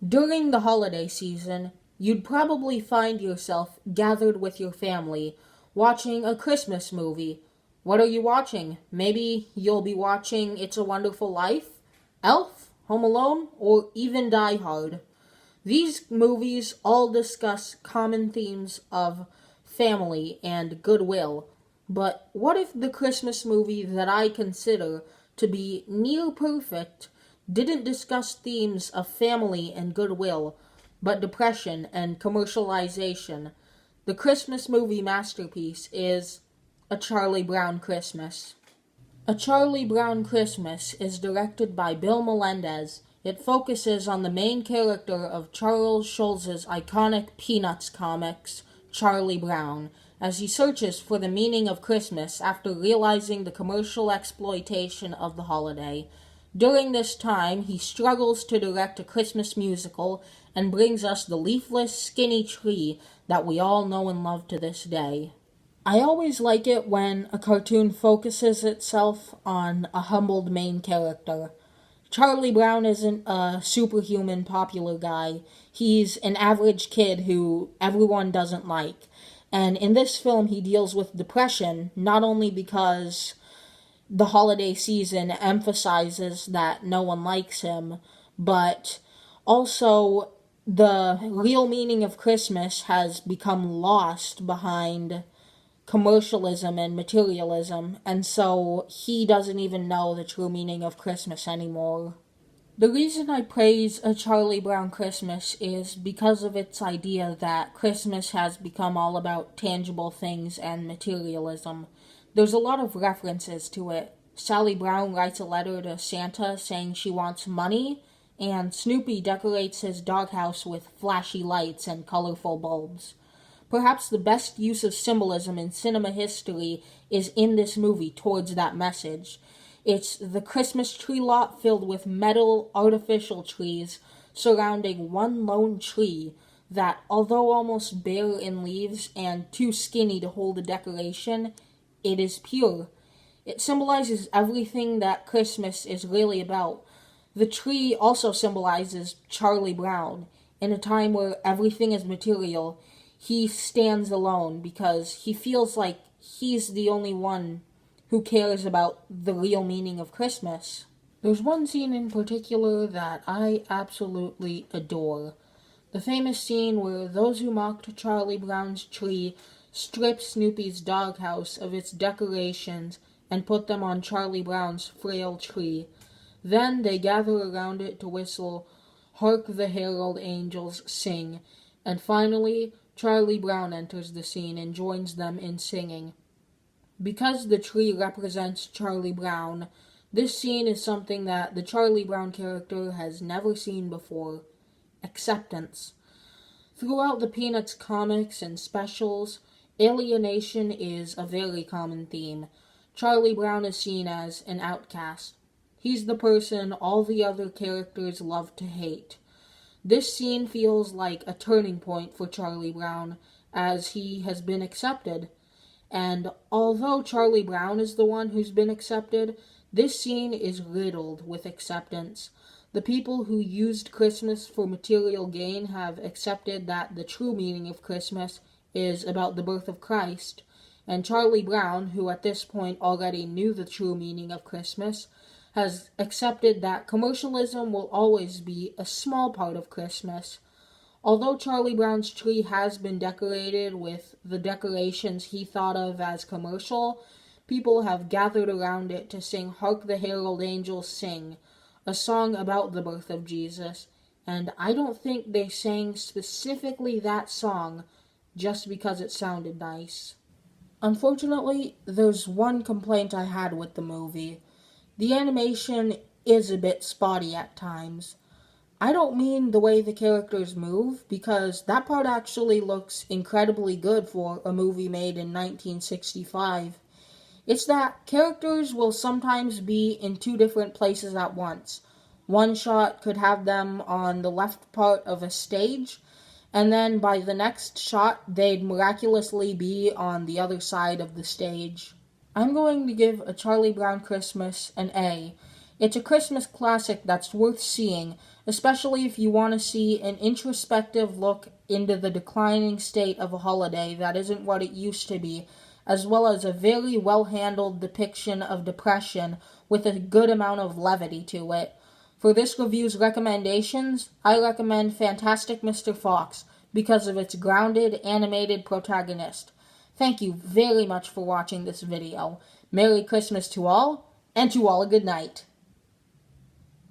During the holiday season, you'd probably find yourself gathered with your family watching a Christmas movie. What are you watching? Maybe you'll be watching It's a Wonderful Life, Elf, Home Alone, or even Die Hard. These movies all discuss common themes of family and goodwill. But what if the Christmas movie that I consider to be near perfect didn't discuss themes of family and goodwill, but depression and commercialization? The Christmas movie masterpiece is A Charlie Brown Christmas. A Charlie Brown Christmas is directed by Bill Melendez. It focuses on the main character of Charles Schulz's iconic Peanuts comics, Charlie Brown, as he searches for the meaning of Christmas after realizing the commercial exploitation of the holiday. During this time, he struggles to direct a Christmas musical and brings us the leafless, skinny tree that we all know and love to this day. I always like it when a cartoon focuses itself on a humbled main character. Charlie Brown isn't a superhuman popular guy. He's an average kid who everyone doesn't like. And in this film, he deals with depression, not only because the holiday season emphasizes that no one likes him, but also the real meaning of Christmas has become lost behind commercialism and materialism, and so he doesn't even know the true meaning of Christmas anymore. The reason I praise A Charlie Brown Christmas is because of its idea that Christmas has become all about tangible things and materialism. There's a lot of references to it. Sally Brown writes a letter to Santa saying she wants money, and Snoopy decorates his doghouse with flashy lights and colorful bulbs. Perhaps the best use of symbolism in cinema history is in this movie towards that message. It's the Christmas tree lot filled with metal artificial trees surrounding one lone tree that, although almost bare in leaves and too skinny to hold a decoration, it is pure. It symbolizes everything that Christmas is really about. The tree also symbolizes Charlie Brown. In a time where everything is material, he stands alone because he feels like he's the only one who cares about the real meaning of Christmas. There's one scene in particular that I absolutely adore. The famous scene where those who mocked Charlie Brown's tree strip Snoopy's doghouse of its decorations and put them on Charlie Brown's frail tree. Then they gather around it to whistle, "Hark the Herald Angels Sing," and finally, Charlie Brown enters the scene and joins them in singing. Because the tree represents Charlie Brown, this scene is something that the Charlie Brown character has never seen before: acceptance. Throughout the Peanuts comics and specials, alienation is a very common theme. Charlie Brown is seen as an outcast. He's the person all the other characters love to hate. This scene feels like a turning point for Charlie Brown, as he has been accepted. And although Charlie Brown is the one who's been accepted, this scene is riddled with acceptance. The people who used Christmas for material gain have accepted that the true meaning of Christmas is about the birth of Christ. And Charlie Brown, who at this point already knew the true meaning of Christmas, has accepted that commercialism will always be a small part of Christmas. Although Charlie Brown's tree has been decorated with the decorations he thought of as commercial, people have gathered around it to sing "Hark the Herald Angels Sing," a song about the birth of Jesus, and I don't think they sang specifically that song just because it sounded nice. Unfortunately, there's one complaint I had with the movie. The animation is a bit spotty at times. I don't mean the way the characters move, because that part actually looks incredibly good for a movie made in 1965. It's that characters will sometimes be in two different places at once. One shot could have them on the left part of a stage, and then by the next shot, they'd miraculously be on the other side of the stage. I'm going to give A Charlie Brown Christmas an A. It's a Christmas classic that's worth seeing, especially if you want to see an introspective look into the declining state of a holiday that isn't what it used to be, as well as a very well-handled depiction of depression with a good amount of levity to it. For this review's recommendations, I recommend Fantastic Mr. Fox because of its grounded, animated protagonist. Thank you very much for watching this video. Merry Christmas to all, and to all a good night.